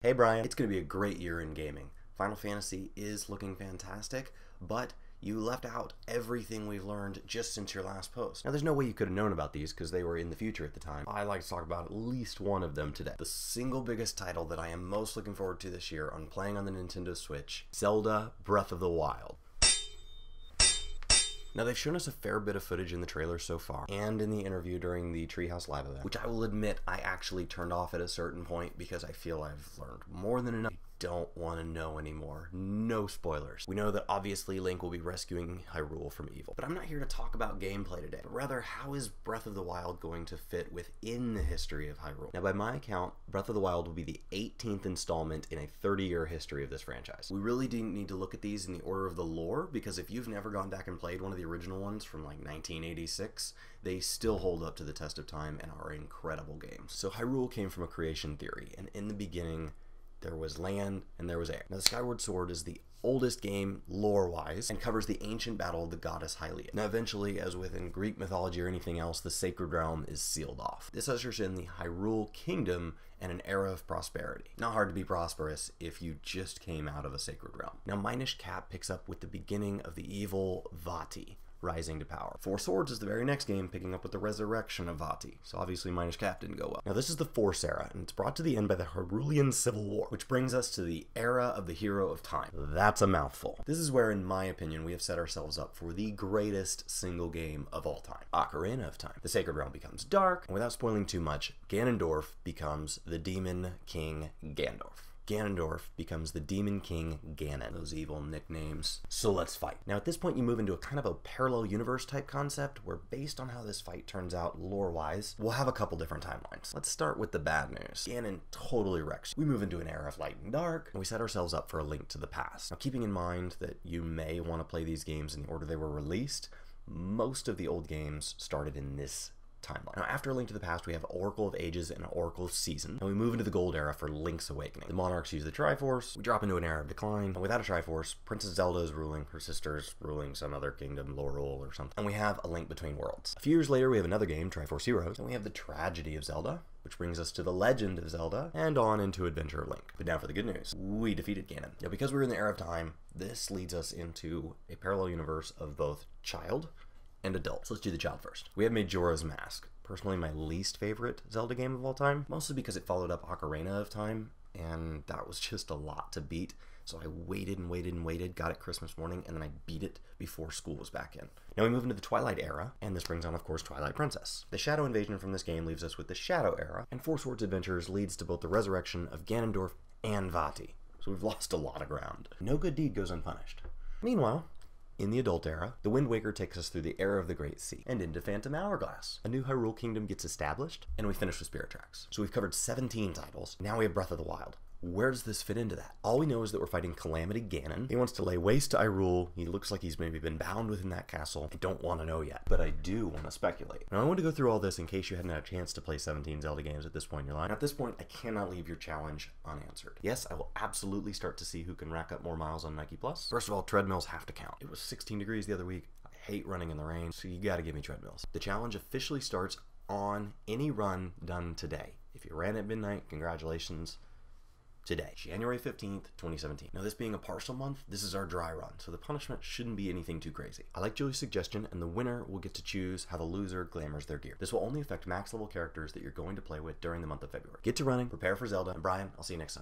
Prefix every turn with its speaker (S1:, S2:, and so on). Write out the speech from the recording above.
S1: Hey Brian, it's going to be a great year in gaming. Final Fantasy is looking fantastic, but you left out everything we've learned just since your last post. Now there's no way you could have known about these because they were in the future at the time. I like to talk about at least one of them today. The single biggest title that I am most looking forward to this year on playing on the Nintendo Switch, Zelda Breath of the Wild. Now they've shown us a fair bit of footage in the trailer so far, and in the interview during the Treehouse Live event, which I will admit I actually turned off at a certain point because I feel I've learned more than enough. I don't want to know anymore. No spoilers. We know that obviously Link will be rescuing Hyrule from evil, but I'm not here to talk about gameplay today, but rather how is Breath of the Wild going to fit within the history of Hyrule. Now by my account, Breath of the Wild will be the 18th installment in a 30-year history of this franchise. We really do need to look at these in the order of the lore, because if you've never gone back and played one of the original ones from like 1986, they still hold up to the test of time and are incredible games. So Hyrule came from a creation theory, and in the beginning there was land and there was air. Now the Skyward Sword is the oldest game lore-wise and covers the ancient battle of the goddess Hylia. Now eventually, as within Greek mythology or anything else, the sacred realm is sealed off. This ushers in the Hyrule Kingdom and an era of prosperity. Not hard to be prosperous if you just came out of a sacred realm. Now Minish Cap picks up with the beginning of the evil Vati rising to power. Four Swords is the very next game, picking up with the resurrection of Vati, so obviously Minish Cap didn't go well. Now this is the Force era, and it's brought to the end by the Hyrulean Civil War, which brings us to the era of the Hero of Time. That's a mouthful. This is where, in my opinion, we have set ourselves up for the greatest single game of all time, Ocarina of Time. The Sacred Realm becomes dark, and without spoiling too much, Ganondorf becomes the Demon King Gandorf. Ganondorf becomes the Demon King Ganon. Those evil nicknames. So let's fight. Now at this point you move into a kind of a parallel universe type concept where, based on how this fight turns out lore-wise, we'll have a couple different timelines. Let's start with the bad news. Ganon totally wrecks. We move into an era of light and dark, and we set ourselves up for a link to the past. Now keeping in mind that you may want to play these games in the order they were released, most of the old games started in this timeline. Now after A Link to the Past we have Oracle of Ages and Oracle of Season, and we move into the Gold Era for Link's Awakening. The Monarchs use the Triforce, we drop into an era of decline, and without a Triforce, Princess Zelda is ruling, her sister's ruling some other kingdom, Lorule or something, and we have A Link Between Worlds. A few years later we have another game, Triforce Heroes, and we have the Tragedy of Zelda, which brings us to the Legend of Zelda, and on into Adventure of Link. But now for the good news. We defeated Ganon. Now because we're in the Era of Time, this leads us into a parallel universe of both child and adult. So let's do the child first. We have Majora's Mask. Personally my least favorite Zelda game of all time, mostly because it followed up Ocarina of Time, and that was just a lot to beat. So I waited and waited and waited, got it Christmas morning, and then I beat it before school was back in. Now we move into the Twilight Era, and this brings on, of course, Twilight Princess. The Shadow Invasion from this game leaves us with the Shadow Era, and Four Swords Adventures leads to both the resurrection of Ganondorf and Vati. So we've lost a lot of ground. No good deed goes unpunished. Meanwhile, in the Adult Era, the Wind Waker takes us through the Era of the Great Sea, and into Phantom Hourglass. A new Hyrule Kingdom gets established, and we finish with Spirit Tracks. So we've covered 17 titles, now we have Breath of the Wild. Where does this fit into that? All we know is that we're fighting Calamity Ganon. He wants to lay waste to Hyrule. He looks like he's maybe been bound within that castle. I don't want to know yet, but I do want to speculate. Now I want to go through all this in case you hadn't had a chance to play 17 Zelda games at this point in your life. Now, at this point, I cannot leave your challenge unanswered. Yes, I will absolutely start to see who can rack up more miles on Nike Plus. First of all, treadmills have to count. It was 16 degrees the other week. I hate running in the rain, so you gotta give me treadmills. The challenge officially starts on any run done today. If you ran at midnight, congratulations. Today, January 15th, 2017. Now this being a partial month, this is our dry run, so the punishment shouldn't be anything too crazy. I like Julie's suggestion, and the winner will get to choose how the loser glamours their gear. This will only affect max level characters that you're going to play with during the month of February. Get to running, prepare for Zelda, and Brian, I'll see you next time.